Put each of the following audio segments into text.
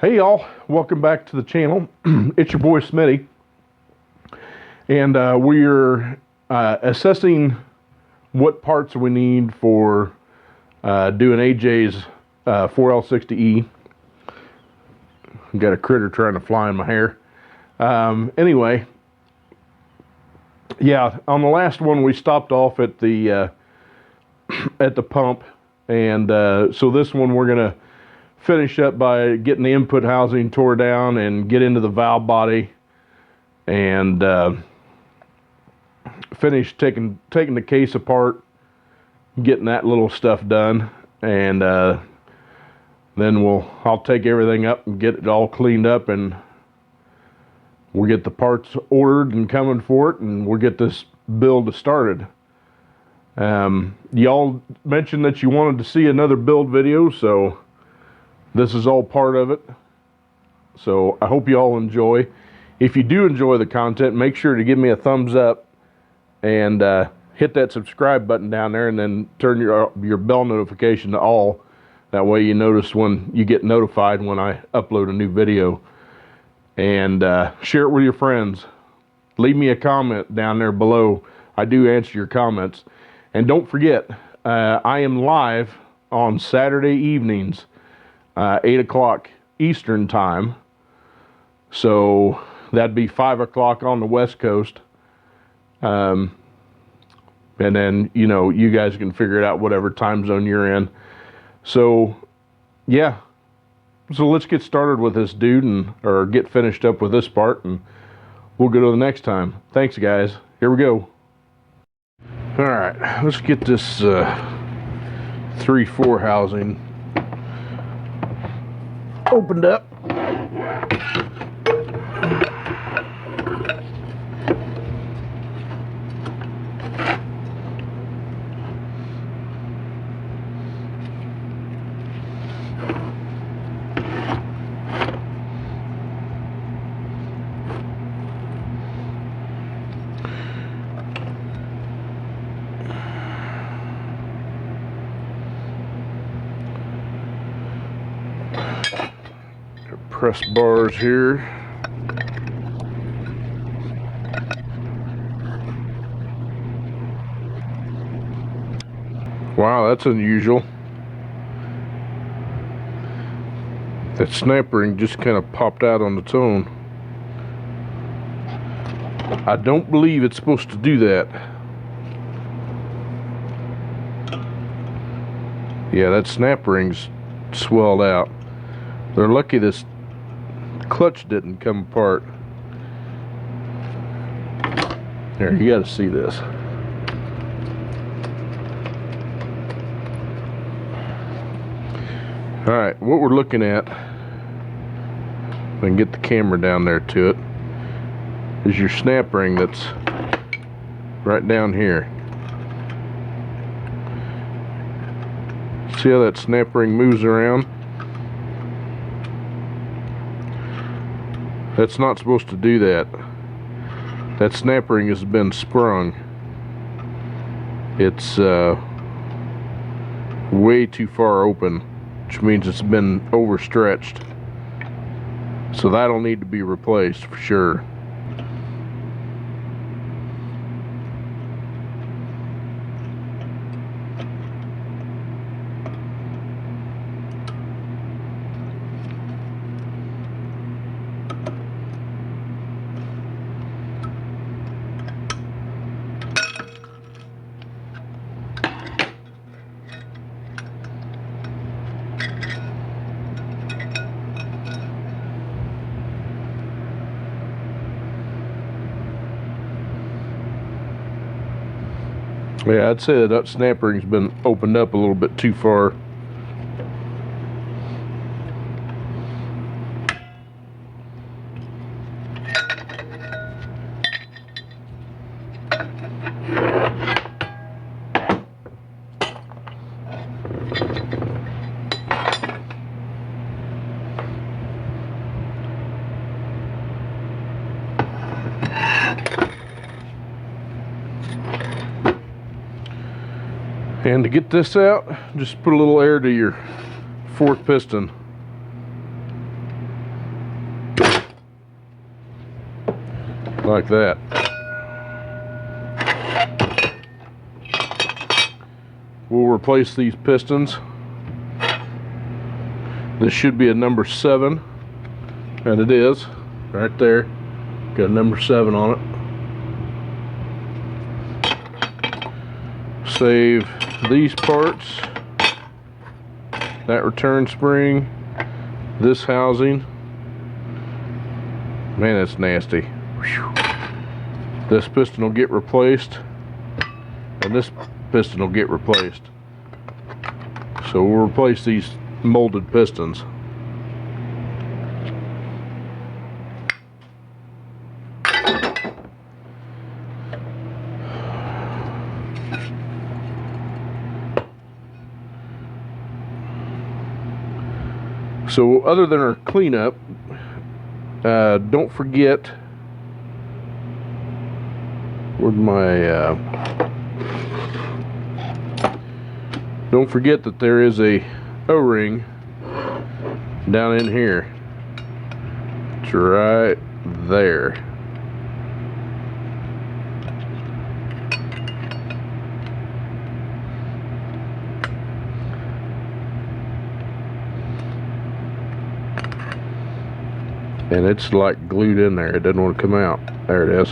Hey y'all, welcome back to the channel. It's your boy Smitty, and we're assessing what parts we need for doing AJ's 4L60E. Got a critter trying to fly in my hair. Anyway, yeah, on the last one we stopped off at the pump, and so this one we're gonna finish up by getting the input housing tore down and get into the valve body and finish taking the case apart, getting that little stuff done, and then I'll take everything up and get it all cleaned up, and we'll get the parts ordered and coming for it, and we'll get this build started. Y'all mentioned that you wanted to see another build video, so this is all part of it. So I hope you all enjoy. If you do enjoy the content, make sure to give me a thumbs up and hit that subscribe button down there, and then turn your bell notification to all. That way you notice when you get notified when I upload a new video. And share it with your friends. Leave me a comment down there below. I do answer your comments. And don't forget, I am live on Saturday evenings, 8 o'clock Eastern time, so that'd be 5 o'clock on the West Coast, and then you guys can figure it out whatever time zone you're in. So yeah, so let's get started with this dude, or get finished up with this part, and we'll go to the next time. Thanks guys, here we go. All right, let's get this 3/4 housing opened up. Press bars here. Wow, that's unusual. That snap ring just kind of popped out on its own. I don't believe it's supposed to do that. Yeah, that snap ring's swelled out. They're lucky this clutch didn't come apart. There, you got to see this. All right, what we're looking at, if I can get the camera down there to it, is your snap ring that's right down here. See how that snap ring moves around? That's not supposed to do that. That snap ring has been sprung. It's way too far open, which means it's been overstretched. So that'll need to be replaced for sure. Yeah, I'd say that snap ring's been opened up a little bit too far. And to get this out, just put a little air to your fourth piston. like that. We'll replace these pistons. This should be a number 7, and it is right there. Got a number 7 on it. Save these parts, that return spring, this housing. Man, that's nasty. Whew. This piston will get replaced, and this piston will get replaced. So we'll replace these molded pistons. So other than our cleanup, don't forget, where'd my don't forget that there is a O-ring down in here. It's right there. And it's like glued in there. It doesn't want to come out. There it is.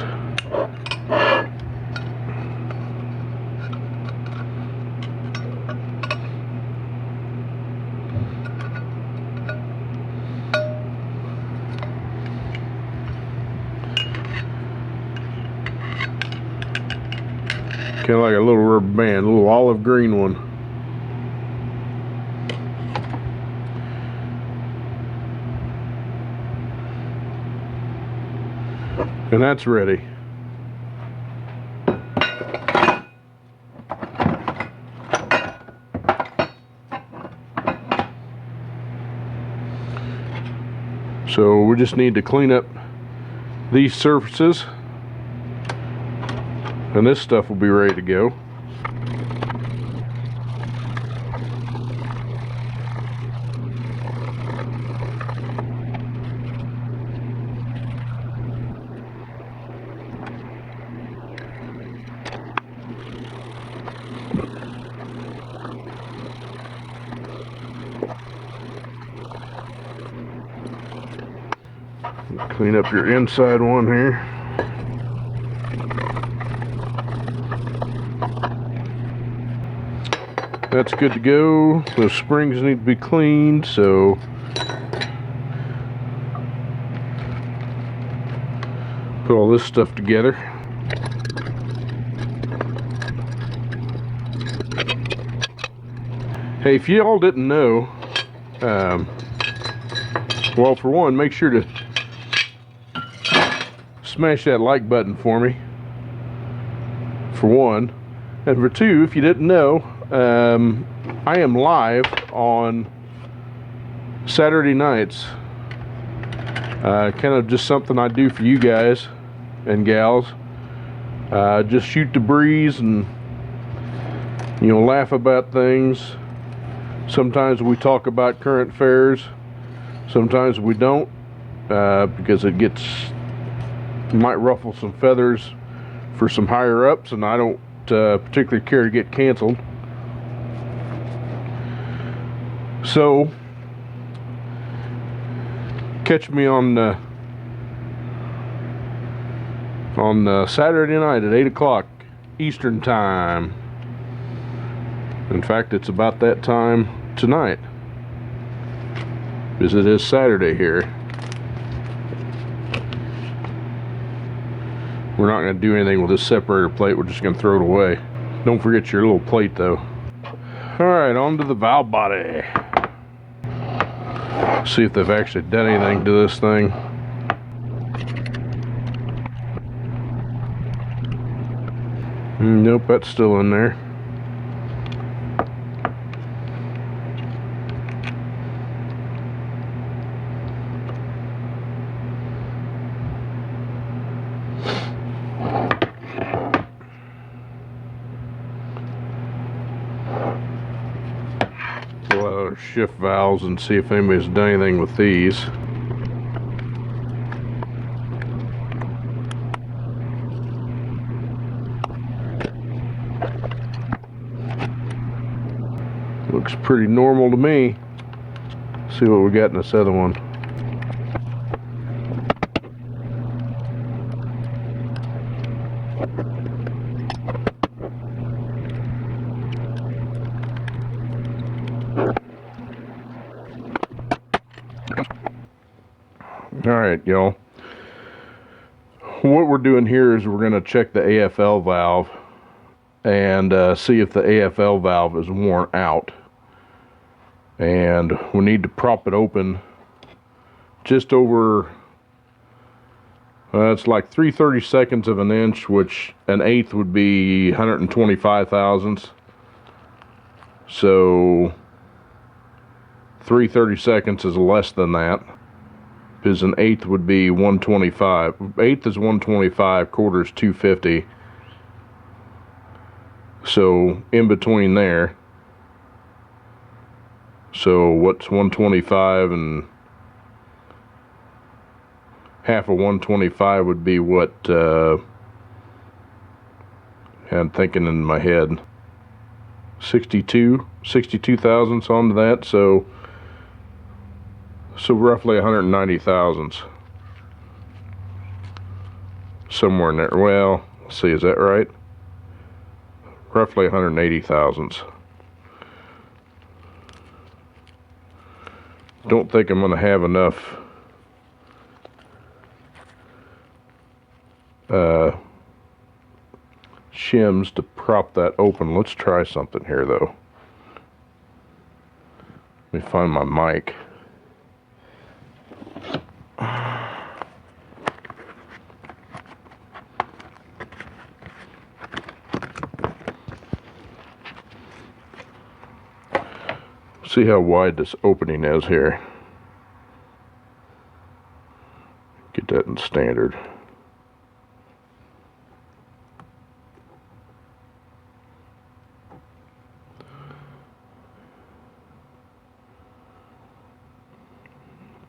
Kind of like a little rubber band, a little olive green one. And that's ready. So we just need to clean up these surfaces, and this stuff will be ready to go. Clean up your inside one here. That's good to go. Those springs need to be cleaned, so put all this stuff together. Hey, if you all didn't know, well, for one, make sure to smash that like button for me, for one. And for two, if you didn't know, I am live on Saturday nights. Kind of just something I do for you guys and gals. Just shoot the breeze and, you know, laugh about things. Sometimes we talk about current affairs. Sometimes we don't, because it might ruffle some feathers for some higher ups, and I don't particularly care to get canceled. So catch me on Saturday night at 8 o'clock Eastern time. In fact, it's about that time tonight, because it is Saturday here. We're not going to do anything with this separator plate. We're just going to throw it away. Don't forget your little plate, though. Alright, on to the valve body. See if they've actually done anything to this thing. Nope, that's still in there. Shift valves and see if anybody's done anything with these. Looks pretty normal to me. Let's see what we got in this other one. Alright, y'all. What we're doing here is we're going to check the AFL valve and see if the AFL valve is worn out. And we need to prop it open just over, it's like 3/32 of an inch, which an eighth would be 125 thousandths. So 3/32 is less than that, because an eighth would be 125. Eighth is 125, quarter is 250. So in between there. So what's 125 and half of 125 would be what, I'm thinking in my head, 62 thousandths onto that, so roughly 190 thousandths. Somewhere in there. Well, let's see, is that right? Roughly 180 thousandths. Don't think I'm going to have enough shims to prop that open. Let's try something here though. Let me find my mic. See how wide this opening is here. Get that in standard.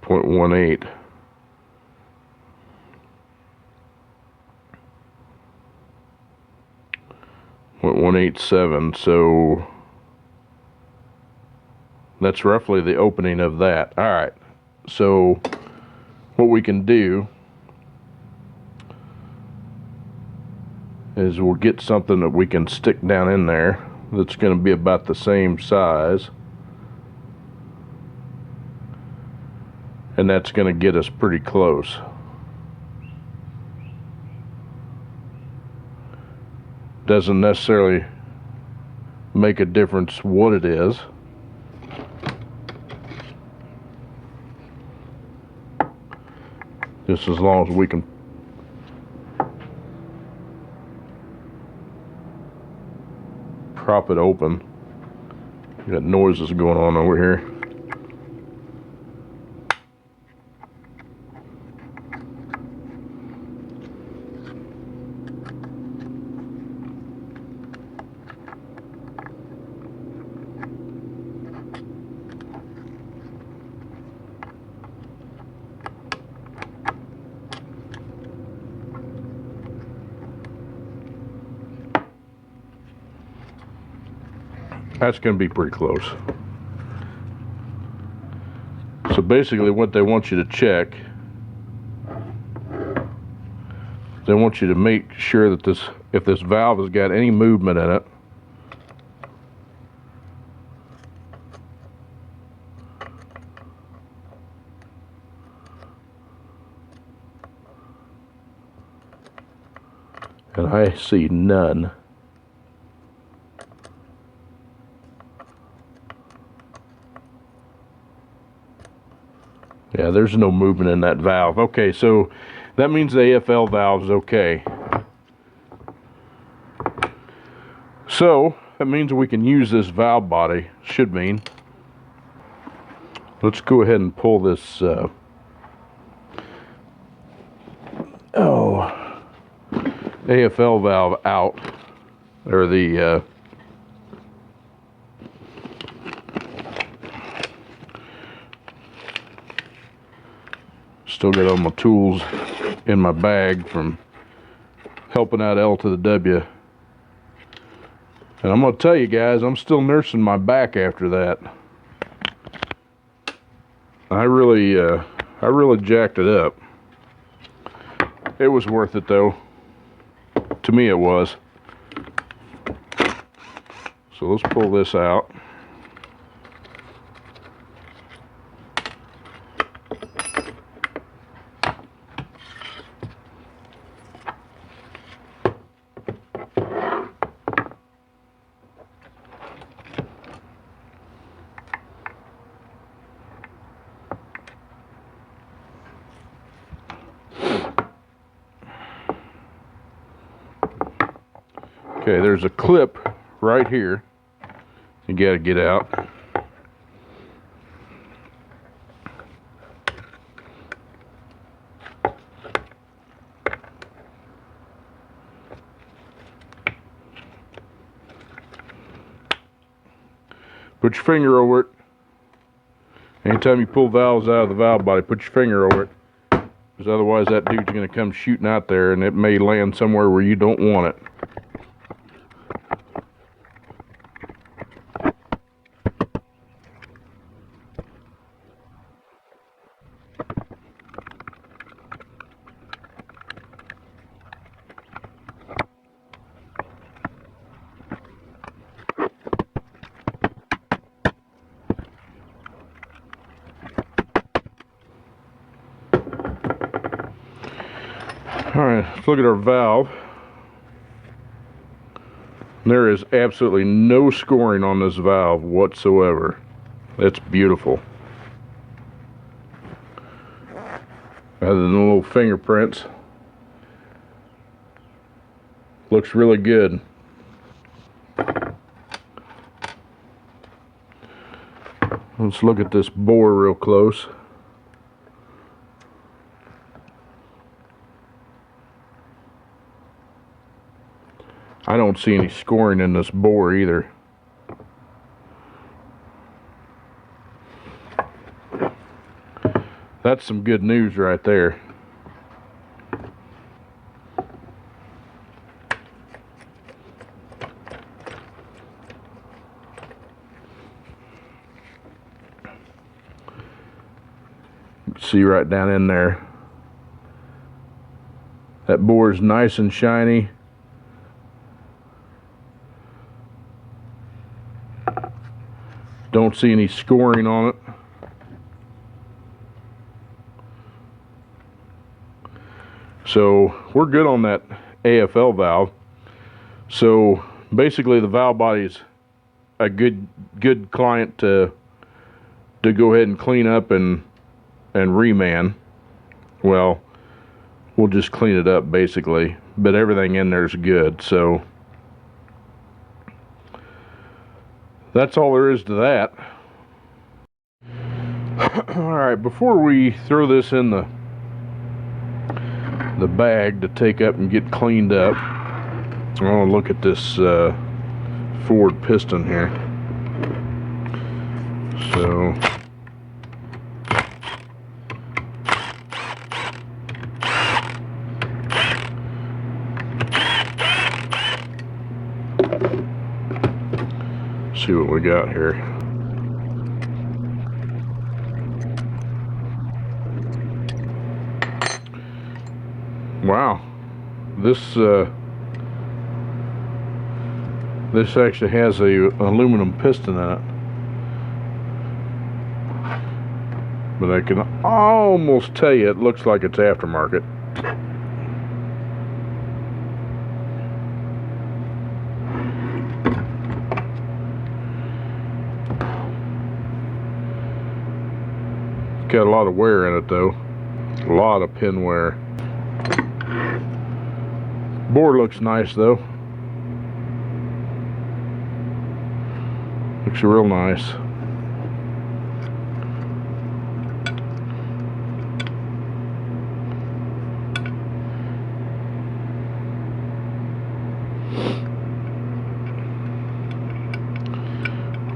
.18. 0.187, so that's roughly the opening of that. Alright, so what we can do is we'll get something that we can stick down in there that's going to be about the same size, and that's going to get us pretty close. Doesn't necessarily make a difference what it is. Just as long as we can prop it open. Got noises going on over here. That's going to be pretty close. So basically what they want you to check, they want you to make sure that if this valve has got any movement in it, and I see none. Yeah, there's no movement in that valve. Okay, so that means the AFL valve is okay. So that means we can use this valve body. Should mean. Let's go ahead and pull this AFL valve out, or the still got all my tools in my bag from helping out L to the W. And I'm going to tell you guys, I'm still nursing my back after that. I really jacked it up. It was worth it though. To me it was. So let's pull this out. Okay, there's a clip right here you gotta get out. Put your finger over it. Anytime you pull valves out of the valve body, put your finger over it. Because otherwise that dude's gonna come shooting out there and it may land somewhere where you don't want it. Alright, let's look at our valve. There is absolutely no scoring on this valve whatsoever. That's beautiful. Other than the little fingerprints. Looks really good. Let's look at this bore real close. I don't see any scoring in this bore either. That's some good news right there. See right down in there. That bore is nice and shiny. Don't see any scoring on it. So we're good on that AFL valve. So basically the ValveBody's a good client to go ahead and clean up and reman. Well, we'll just clean it up basically, but everything in there is good. So that's all there is to that. Alright, before we throw this in the bag to take up and get cleaned up, I want to look at this forward piston here. So see what we got here. Wow, this actually has a aluminum piston in it, but I can almost tell you it looks like it's aftermarket. Got a lot of wear in it though, a lot of pin wear. Bore looks nice though, looks real nice.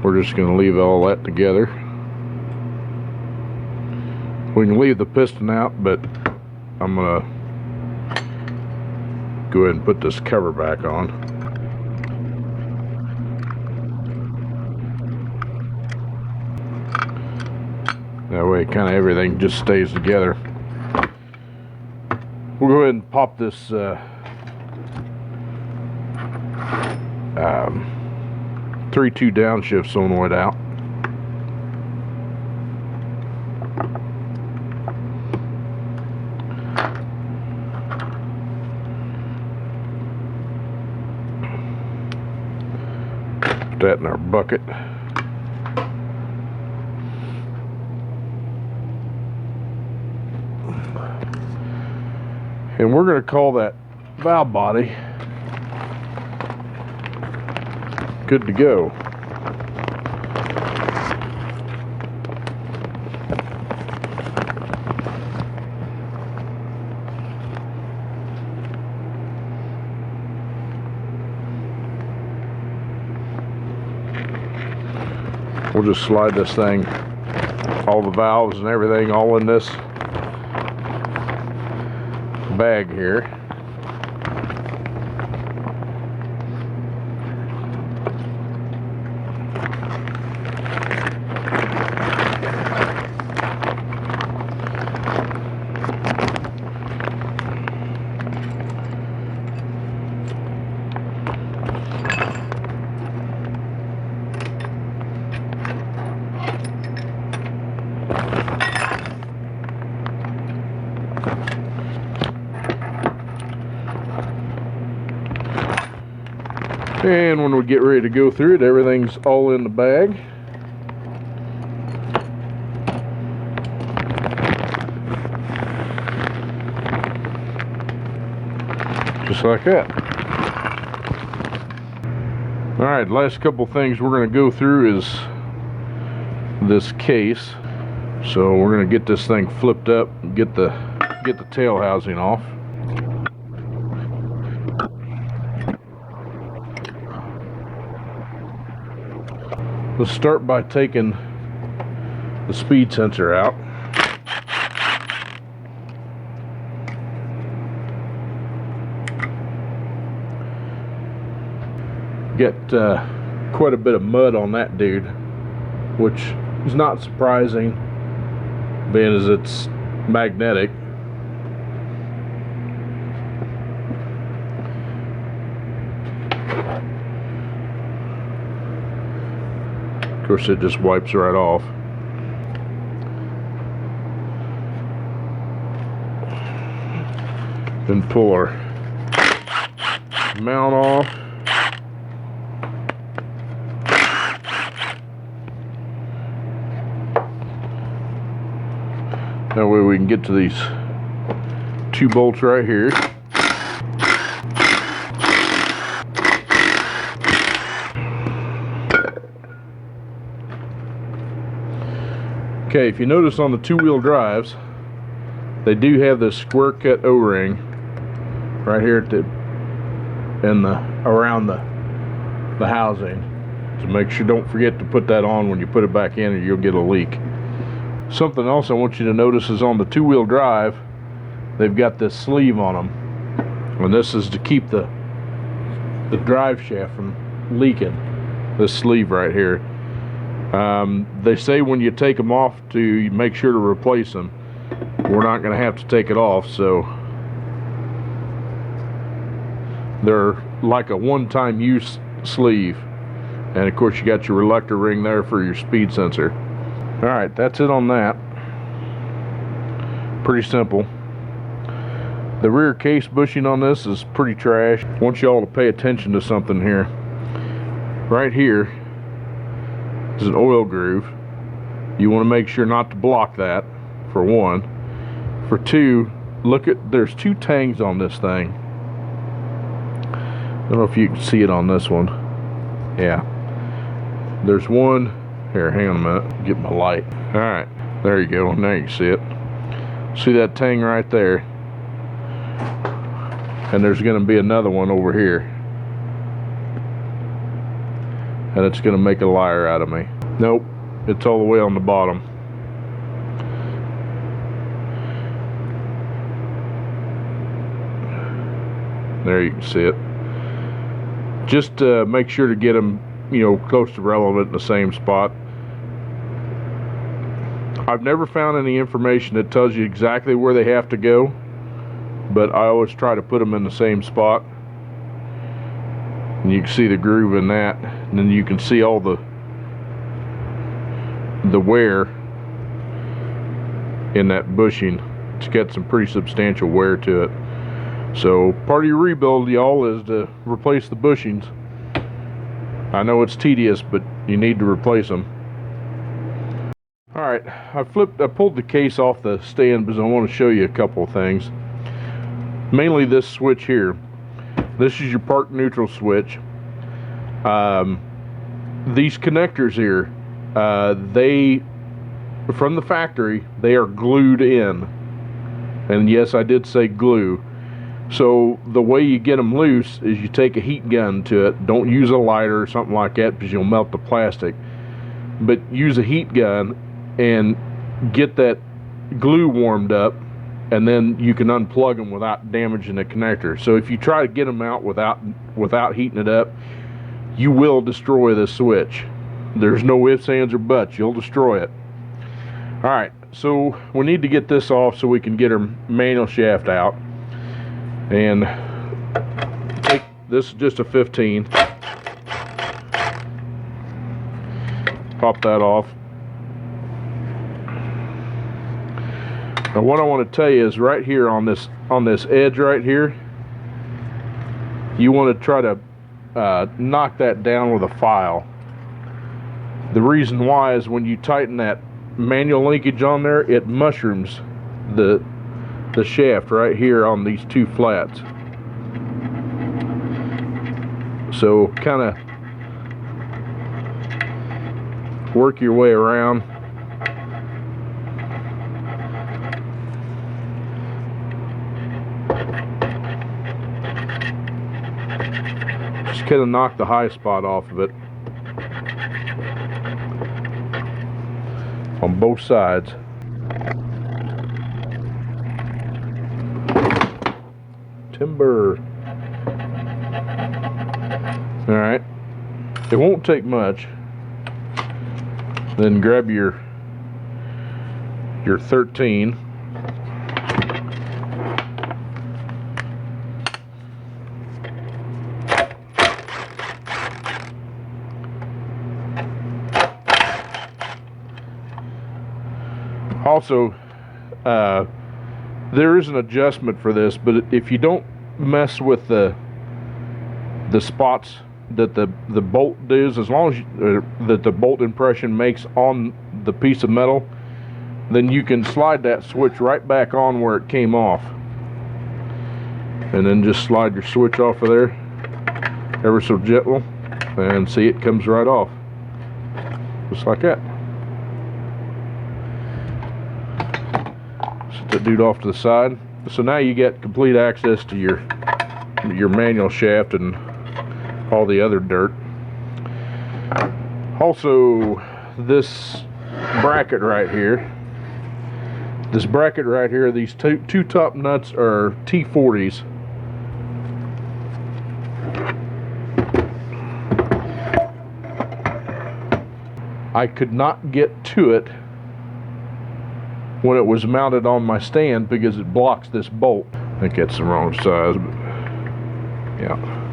We're just going to leave all that together. We can leave the piston out, but I'm going to go ahead and put this cover back on. That way kind of everything just stays together. We'll go ahead and pop this 3/2 downshift solenoid out. Put that in our bucket. And we're going to call that valve body good to go. We'll just slide this thing, all the valves and everything, all in this bag here. And when we get ready to go through it, everything's all in the bag. Just like that. Alright, last couple things we're going to go through is this case. So we're going to get this thing flipped up and get the tail housing off. Let's start by taking the speed sensor out. Get quite a bit of mud on that dude, which is not surprising, being as it's magnetic. Of course, it just wipes right off. Then pull our mount off. That way we can get to these 2 bolts right here. Okay, if you notice on the 2-wheel drives, they do have this square cut O-ring right here at the around the housing. So make sure, don't forget to put that on when you put it back in, or you'll get a leak. Something else I want you to notice is on the 2-wheel drive, they've got this sleeve on them, and this is to keep the drive shaft from leaking. This sleeve right here. They say when you take them off to make sure to replace them. We're not going to have to take it off, so they're like a one-time use sleeve. And of course you got your reluctor ring there for your speed sensor. Alright, that's it on that. Pretty simple. The rear case bushing on this is pretty trash. I want you all to pay attention to something here. Right here is an oil groove. You want to make sure not to block that, for one. For two, look at, there's 2 tangs on this thing. I don't know if you can see it on this one. Yeah. There's one. Here, hang on a minute. Get my light. Alright, there you go. Now you can see it. See that tang right there? And there's going to be another one over here. And it's going to make a liar out of me. Nope, it's all the way on the bottom. There you can see it. Just make sure to get them, you know, close to relevant in the same spot. I've never found any information that tells you exactly where they have to go, but I always try to put them in the same spot. And you can see the groove in that, and then you can see all the wear in that bushing. It's got some pretty substantial wear to it. So part of your rebuild, y'all, is to replace the bushings. I know it's tedious, but you need to replace them. Alright, I pulled the case off the stand because I want to show you a couple of things. Mainly this switch here. This is your park neutral switch. These connectors here, they, from the factory, they are glued in. And yes, I did say glue. So the way you get them loose is you take a heat gun to it. Don't use a lighter or something like that because you'll melt the plastic. But use a heat gun and get that glue warmed up, and then you can unplug them without damaging the connector. So if you try to get them out without heating it up, you will destroy the switch. There's no ifs, ands, or buts. You'll destroy it. Alright, so we need to get this off so we can get our manual shaft out. And take this is just a 15. Pop that off. Now what I want to tell you is right here on this edge right here, you want to try to knock that down with a file. The reason why is when you tighten that manual linkage on there, it mushrooms the shaft right here on these two flats. So kind of work your way around. Just kind of knock the high spot off of it on both sides. Timber. Alright, it won't take much. Then grab your 13. Also, there is an adjustment for this, but if you don't mess with the spots that the bolt does, as long as that the bolt impression makes on the piece of metal, then you can slide that switch right back on where it came off, and then just slide your switch off of there ever so gentle, and see, it comes right off just like that. Set that dude off to the side. So now you get complete access to your manual shaft and all the other dirt. Also, this bracket right here, these two top nuts are T40s. I could not get to it when it was mounted on my stand because it blocks this bolt. I think that's the wrong size, but yeah.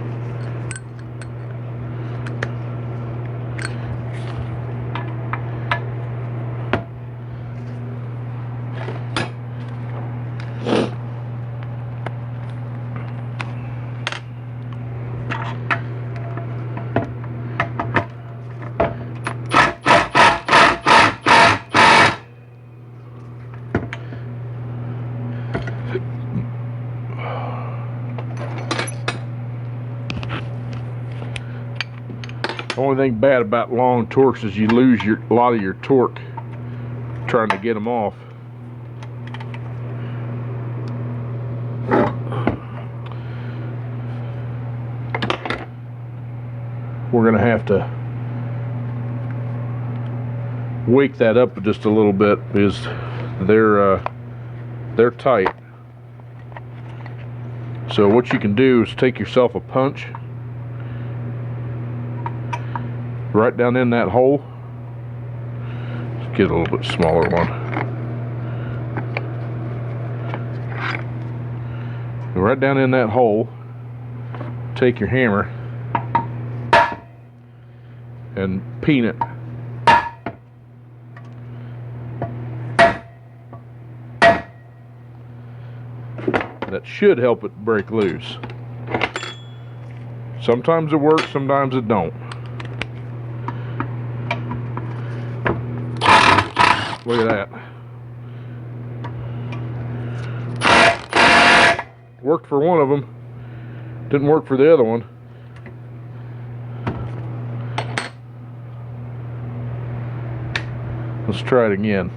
The only thing bad about long torques is you lose a lot of your torque trying to get them off. We're going to have to wake that up just a little bit because they're tight. So what you can do is take yourself a punch right down in that hole. Let's get a little bit smaller one. Go right down in that hole, take your hammer and peen it. That should help it break loose. Sometimes it works, sometimes it don't. Look at that. Worked for one of them, didn't work for the other one. Let's try it again.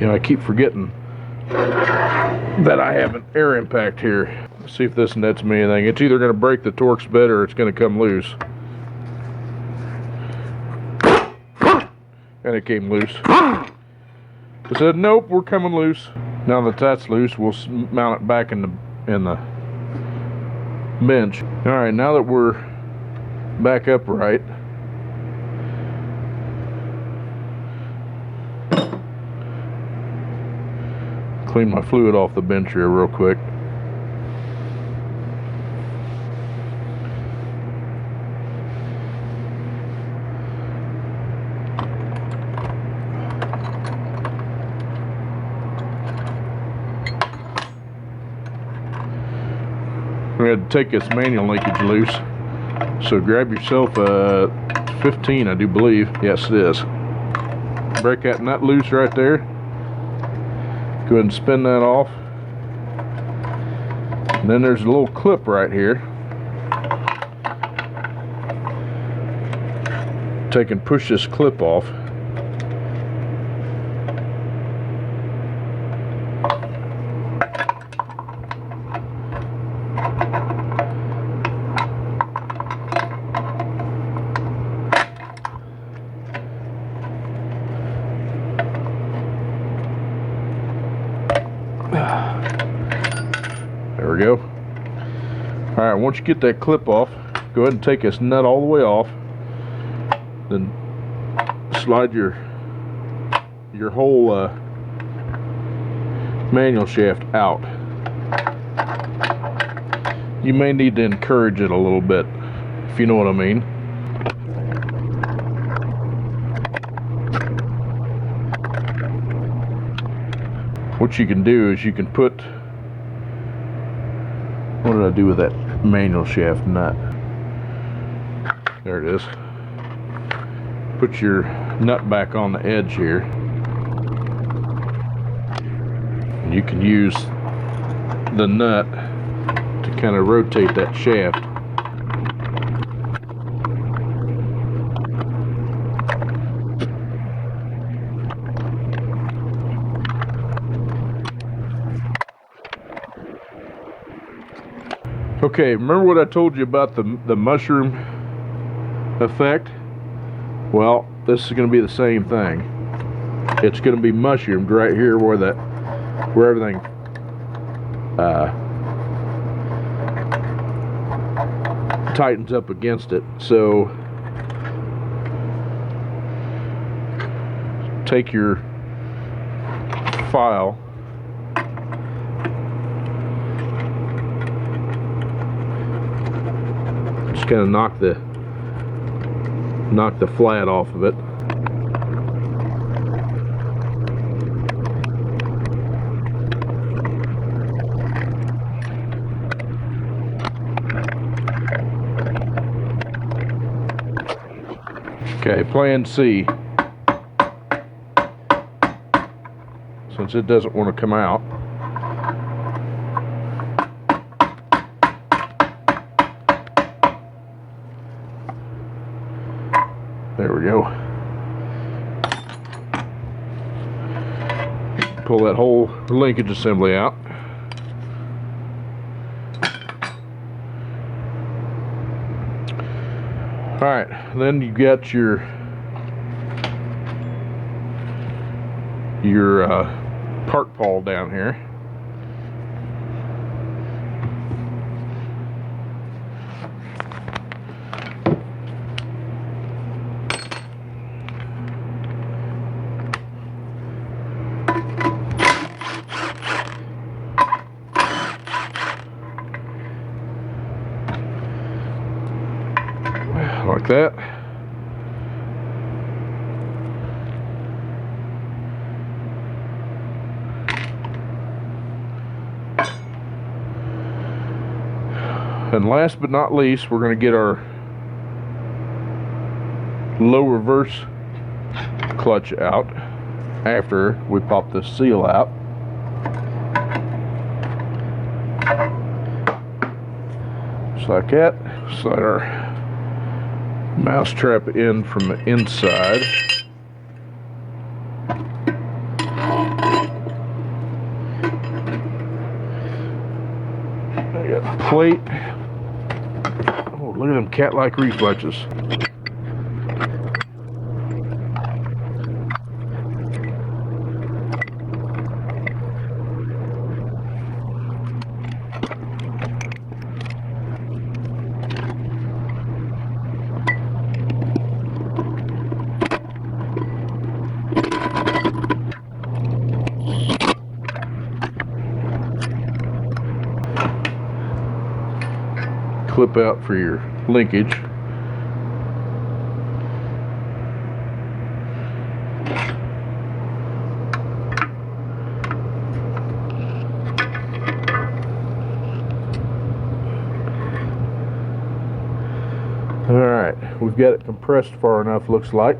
You know, I keep forgetting that I have an air impact here. Let's see if this nets me anything. It's either going to break the Torx bed or it's going to come loose. And it came loose. I said, nope, we're coming loose. Now that that's loose, we'll mount it back in the bench. All right, now that we're back upright, clean my fluid off the bench here real quick. We're going to take this manual linkage loose. So grab yourself a 15, I do believe. Yes, it is. Break that nut loose right there. Go ahead and spin that off. And then there's a little clip right here. Take and push this clip off. There we go. Alright, once you get that clip off, go ahead and take this nut all the way off. Then slide your whole manual shaft out. You may need to encourage it a little bit, if you know what I mean. What you can do is you can put, what did I do with that manual shaft nut? There it is. Put your nut back on the edge here. And you can use the nut to kind of rotate that shaft. Okay, remember what I told you about the mushroom effect? Well, this is going to be the same thing. It's going to be mushroomed right here where everything tightens up against it. So take your file, just kind of knock the flat off of it. Okay, plan C. Since it doesn't want to come out. There we go. Pull that whole linkage assembly out. Alright, then you got your part pawl down here. Like that. And last but not least, we're going to get our low reverse clutch out after we pop this seal out. Just like that. Slide our mouse trap in from the inside. I got a plate. Oh, look at them cat-like reflexes. Clip out for your linkage. Alright, we've got it compressed far enough, looks like.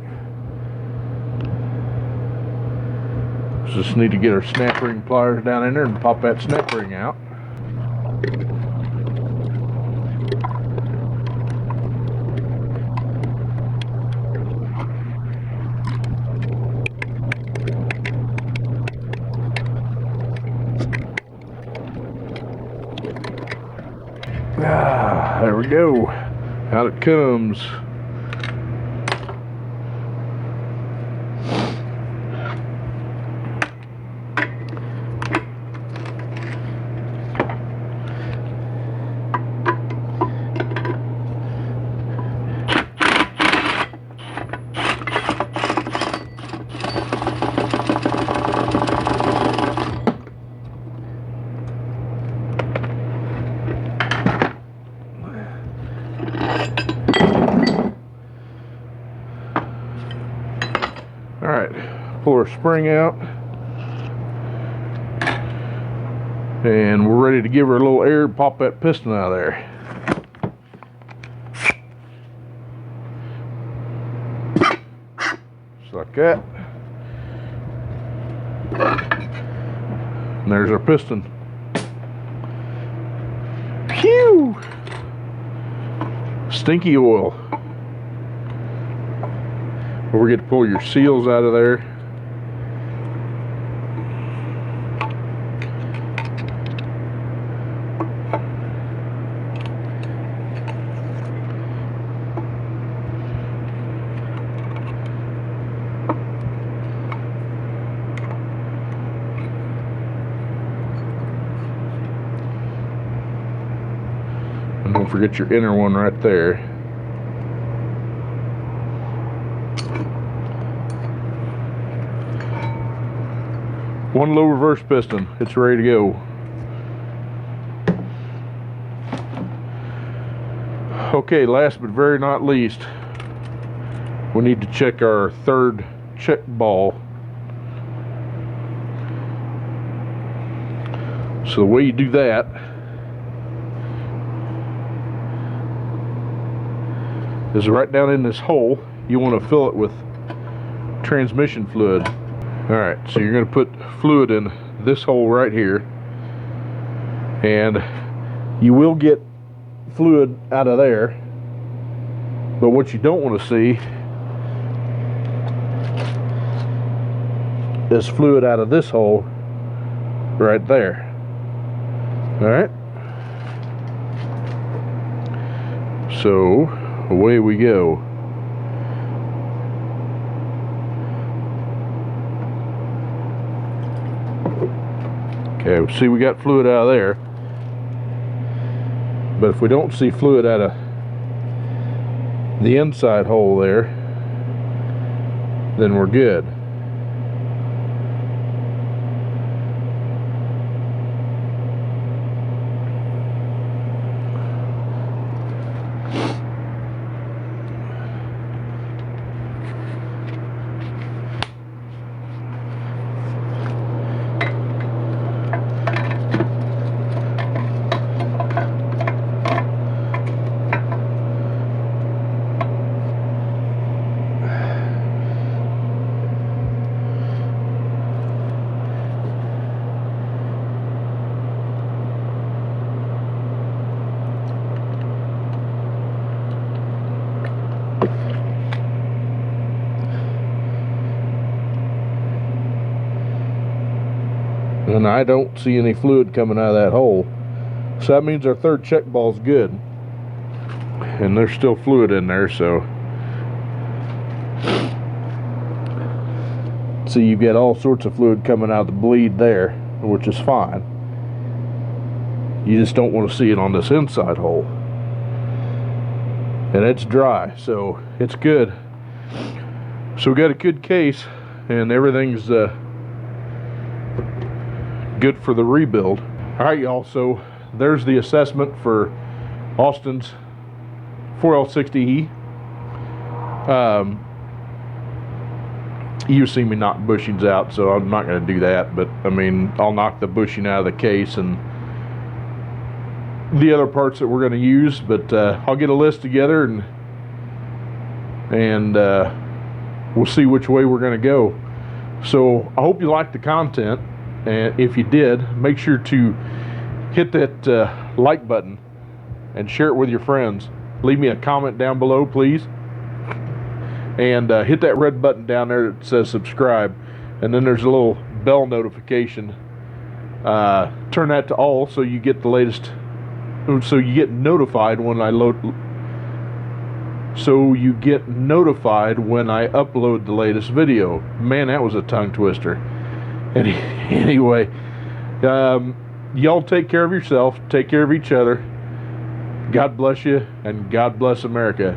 Just need to get our snap ring pliers down in there and pop that snap ring out. There we go. Out it comes. Alright, pull our spring out, and we're ready to give her a little air and pop that piston out of there. Just like that. And there's our piston. Phew! Stinky oil. Don't forget to pull your seals out of there. And don't forget your inner one right there. One low reverse piston, it's ready to go. Okay, last but very not least, we need to check our third check ball. So the way you do that is right down in this hole, you want to fill it with transmission fluid. Alright, so you're going to put fluid in this hole right here, and you will get fluid out of there, but what you don't want to see is fluid out of this hole right there. Alright, so away we go. Okay, see, we got fluid out of there, but if we don't see fluid out of the inside hole there, then we're good. And I don't see any fluid coming out of that hole, so that means our third check ball is good, and there's still fluid in there. So see, you get all sorts of fluid coming out of the bleed there, which is fine. You just don't want to see it on this inside hole, and it's dry, so it's good. So we got a good case, and everything's good for the rebuild. All right, y'all, so there's the assessment for Austin's 4L60E. You see me knock bushings out, so I'm not going to do that, but I mean, I'll knock the bushing out of the case and the other parts that we're going to use, but I'll get a list together, and we'll see which way we're going to go. So I hope you liked the content, and if you did, make sure to hit that like button and share it with your friends. Leave me a comment down below, please, and hit that red button down there that says subscribe, and then there's a little bell notification. Turn that to all, so you get the latest, so you get notified when I upload the latest video. Man, that was a tongue twister. Anyway, y'all take care of yourself, take care of each other. God bless you, and God bless America.